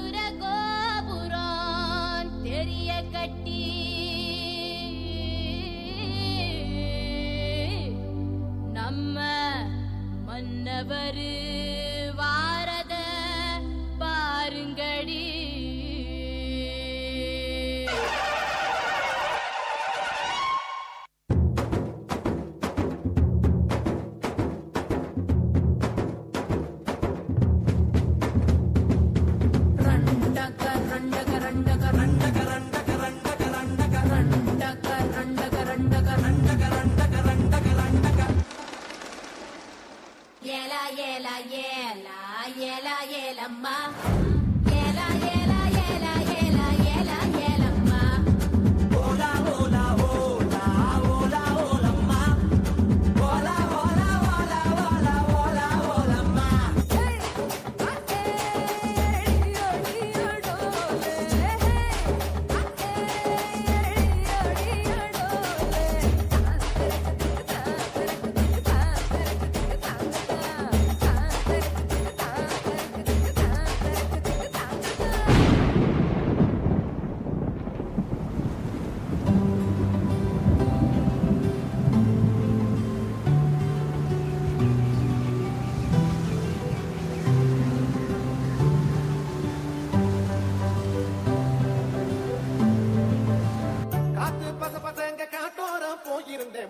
மதுர கோபுரம் தெரிய கட்டி நம்ம மன்னவரு வாரத பாருங்கடி. ஏலா ஏலா ஏலா ஏலா ஏலம்மா ஏலா ஏலா ஏலா ஏலா ஏலா ஏலம்மா ஓலா ஓலா ஓலா ஓலா ஓலம்மா ஓலா ஓலா ஓலா ஓலா ஓலா ஓலம்மா.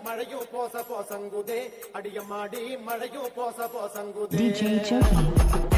மழையோ போச போசங்குதே அடியம்மாடி மழையோ போச போசங்குதே. DJ Joki